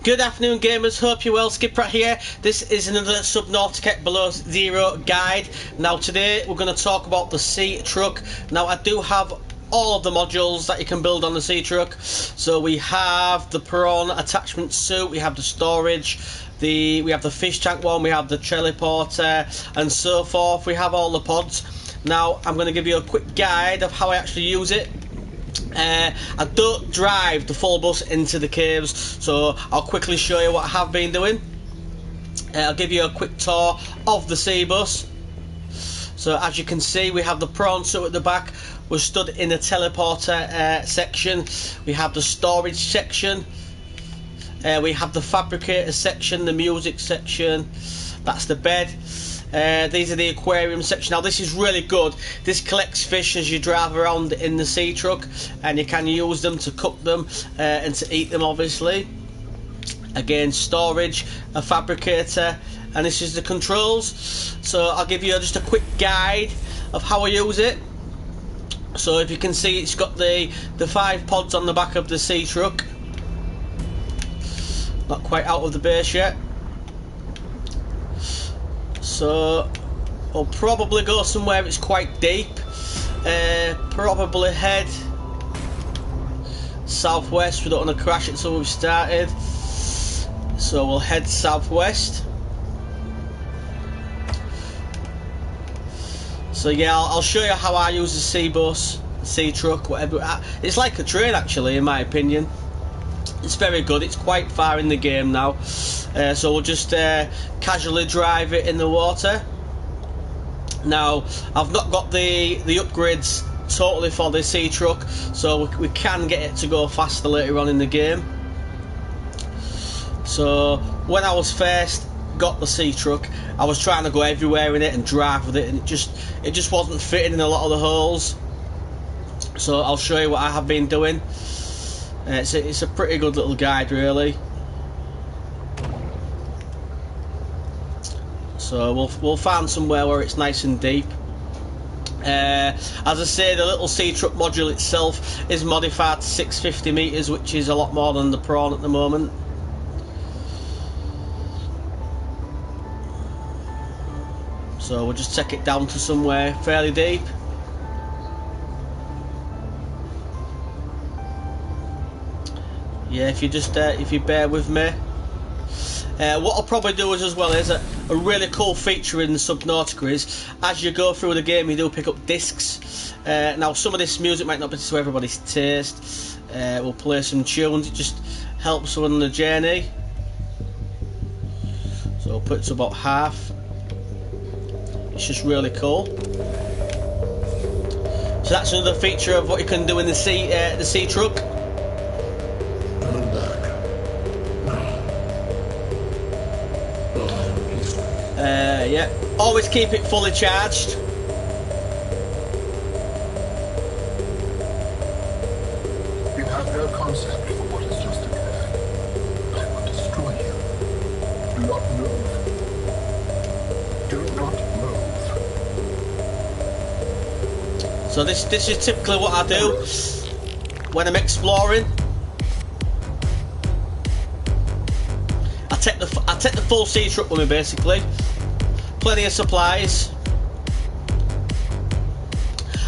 Good afternoon gamers, hope you're well. Skiprat here. This is another Subnautica Below Zero guide. Now today we're going to talk about the sea truck. Now I do have all of the modules that you can build on the sea truck. So we have the prawn attachment suit, we have the storage, we have the fish tank one, we have the teleporter and so forth. We have all the pods. Now I'm going to give you a quick guide of how I actually use it. I don't drive the full bus into the caves, so I'll quickly show you what I have been doing. I'll give you a quick tour of the sea bus. So as you can see, we have the prawn suit at the back. We're stood in the teleporter section. We have the storage section. We have the fabricator section, the music section. That's the bed. These are the aquarium section. Now this is really good. This collects fish as you drive around in the sea truck, and you can use them to cook them and to eat them, obviously. Again, storage, a fabricator, and this is the controls. So I'll give you just a quick guide of how I use it. So if you can see, it's got the 5 pods on the back of the sea truck. Not quite out of the base yet. So we'll probably go somewhere it's quite deep. Probably head southwest. We don't want to crash it, so we've started. So we'll head southwest. So yeah, I'll show you how I use the sea bus, sea truck, whatever. It's like a train actually, in my opinion. It's very good. It's quite far in the game now, so we'll just casually drive it in the water. Now I've not got the upgrades totally for the sea truck, so we can get it to go faster later on in the game. So when I was first got the sea truck, I was trying to go everywhere in it and drive with it, and it just wasn't fitting in a lot of the holes. So I'll show you what I have been doing. It's a pretty good little guide, really. So we'll find somewhere where it's nice and deep. As I say, the little sea truck module itself is modified to 650 meters, which is a lot more than the prawn at the moment. So we'll just take it down to somewhere fairly deep. Yeah, if you bear with me. What I'll probably do as well is a really cool feature in the Subnautica is, as you go through the game, you do pick up discs. Now some of this music might not be to everybody's taste. We'll play some tunes. It just helps on the journey. So I'll put it to about half. It's just really cool. So that's another feature of what you can do in the sea truck. Yeah, always keep it fully charged. You have no concept for what has just occurred. I will destroy you. Do not move. Do not move. So this is typically what I do when I'm exploring. I take the full sea truck with me, basically. Plenty of supplies.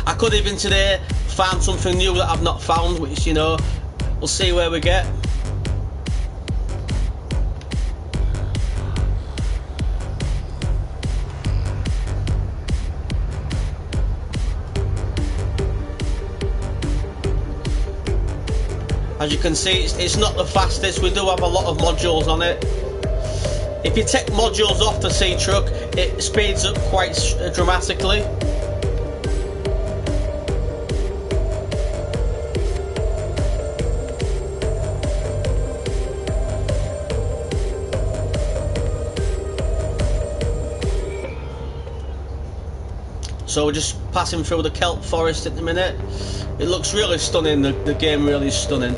I could even today find something new that I've not found, which, you know, we'll see where we get. As you can see, it's not the fastest. We do have a lot of modules on it. If you take modules off the sea truck, it speeds up quite dramatically. So we're just passing through the Kelp Forest at the minute. It looks really stunning. The game really is stunning.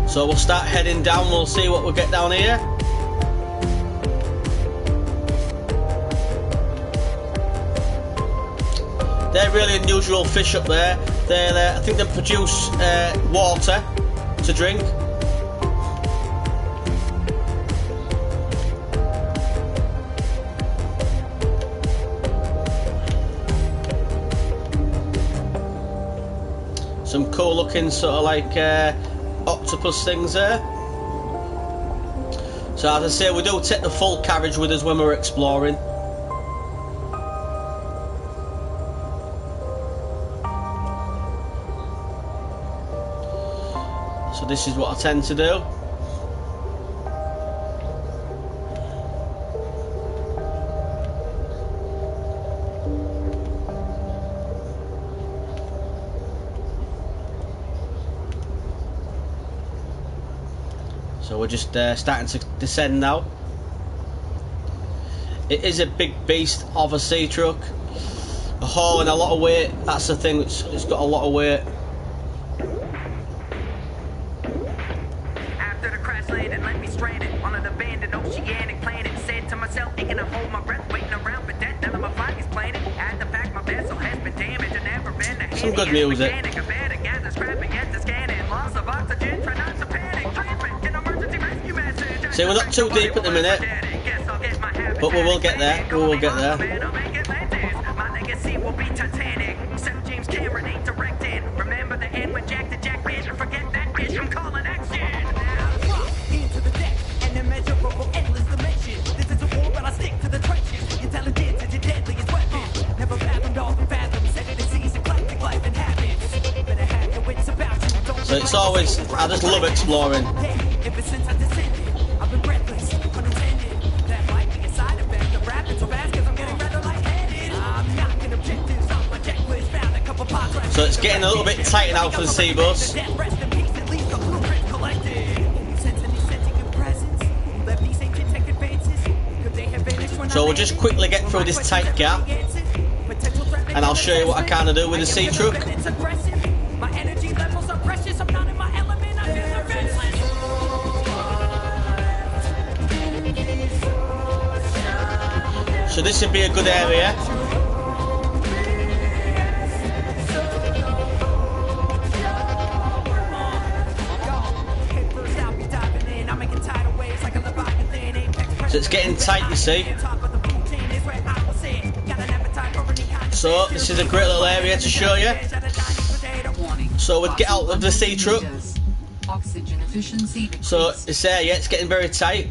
So we'll start heading down, we'll see what we'll get down here. really unusual fish up there. I think they produce water to drink. Some cool looking sort of like octopus things there. So as I say, we do take the full carriage with us when we're exploring. So this is what I tend to do. So we're just starting to descend now. It is a big beast of a sea truck. A haul and a lot of weight. That's the thing. It's got a lot of weight. After the crash landed, left me stranded on an abandoned oceanic planet. Said to myself, ain't gonna hold my breath, waiting around for death. None of my flag is planted. Had to pack my vessel, has been damaged and never been a some good music. See, we're not too deep at the minute, but we will get there. We will get there. So it's always, I just love exploring. So it's getting a little bit tight now for the sea bus. So we'll just quickly get through this tight gap, and I'll show you what I kind of do with the sea truck. So this would be a good area. So it's getting tight, you see. So this is a great little area to show you. So we'd get out of the sea truck. So it's there, yeah, it's getting very tight.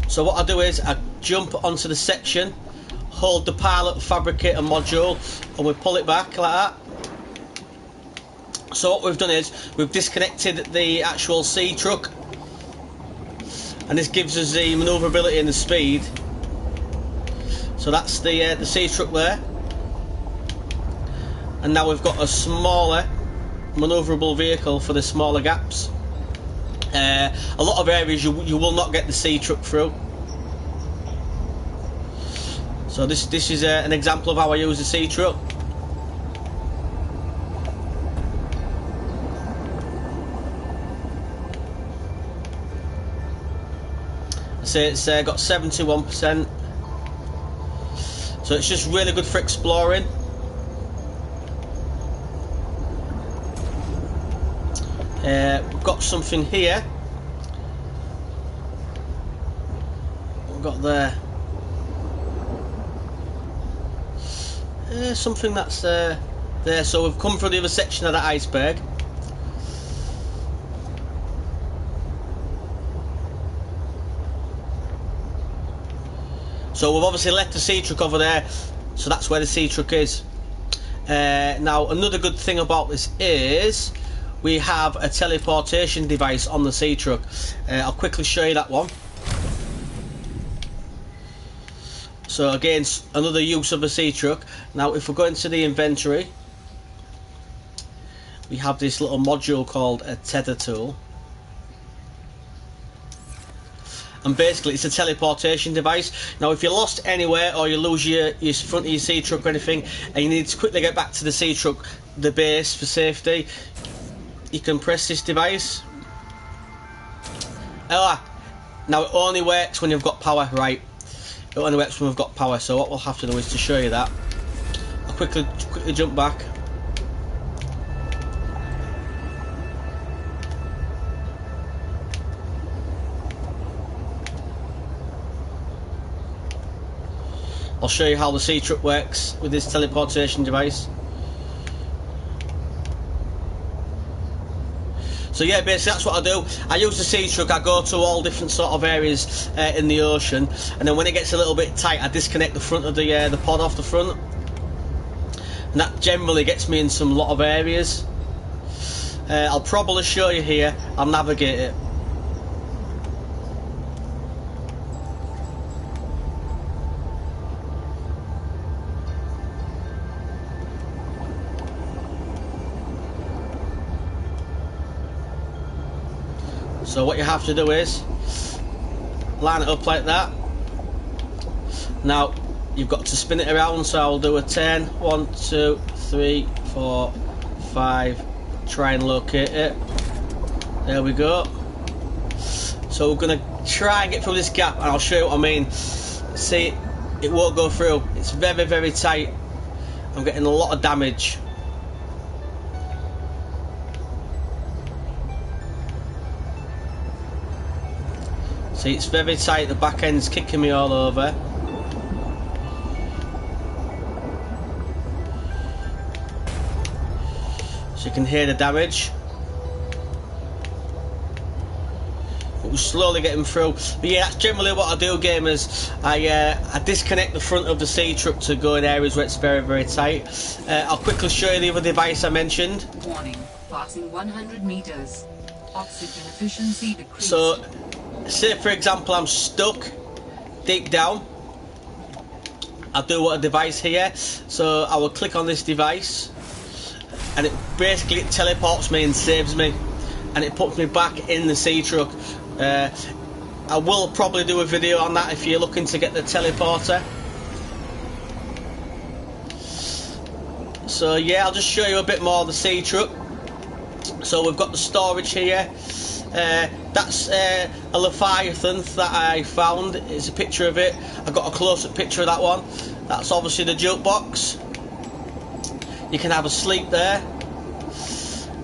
So what I do is I jump onto the section, hold the pilot fabricator module, and we pull it back like that. So what we've done is we've disconnected the actual sea truck, and this gives us the manoeuvrability and the speed. So that's the sea truck there, and now we've got a smaller manoeuvrable vehicle for the smaller gaps. A lot of areas you will not get the sea truck through. So this is an example of how I use the sea truck. So it's got 71%. So it's just really good for exploring. We've got something here. We've got there. Something that's there. So we've come through the other section of that iceberg. So we've obviously left the sea truck over there, so that's where the sea truck is. Now another good thing about this is we have a teleportation device on the sea truck. I'll quickly show you that one. So again, another use of a sea truck. Now if we go into the inventory, we have this little module called a Tether Tool. And basically it's a teleportation device. Now if you're lost anywhere, or you lose your front of your sea truck or anything, and you need to quickly get back to the sea truck, the base, for safety, you can press this device. Now it only works when you've got power, right? It only works when we've got power. So what we'll have to do is, to show you that, I'll quickly jump back. I'll show you how the sea truck works with this teleportation device. So yeah, basically that's what I do. I use the sea truck, I go to all different sort of areas in the ocean, and then when it gets a little bit tight I disconnect the front of the pod off the front, and that generally gets me in some lot of areas. I'll probably show you here, I'll navigate it. So what you have to do is line it up like that. Now you've got to spin it around, so I'll do a 10, 1, 2, 3, 4, 5, try and locate it. There we go. So we're going to try and get through this gap, and I'll show you what I mean. See, it won't go through, it's very, very tight. I'm getting a lot of damage. See, it's very tight, the back end's kicking me all over. So you can hear the damage. But we're slowly getting through. But yeah, that's generally what I do, gamers. I disconnect the front of the sea truck to go in areas where it's very, very tight. I'll quickly show you the other device I mentioned. Warning, passing 100 meters. Oxygen efficiency decreased. So, say for example I'm stuck deep down, I'll do a device here, so I will click on this device and it basically teleports me and saves me, and it puts me back in the sea truck. I will probably do a video on that if you're looking to get the teleporter. So yeah, I'll just show you a bit more of the sea truck. So we've got the storage here. That's a Leviathan that I found. It's a picture of it. I got a close-up picture of that one. That's obviously the jukebox. You can have a sleep there.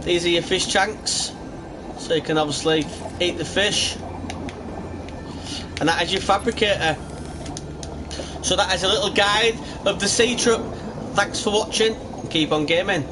These are your fish tanks, so you can obviously eat the fish. And that is your fabricator. So that is a little guide of the sea truck. Thanks for watching, and keep on gaming.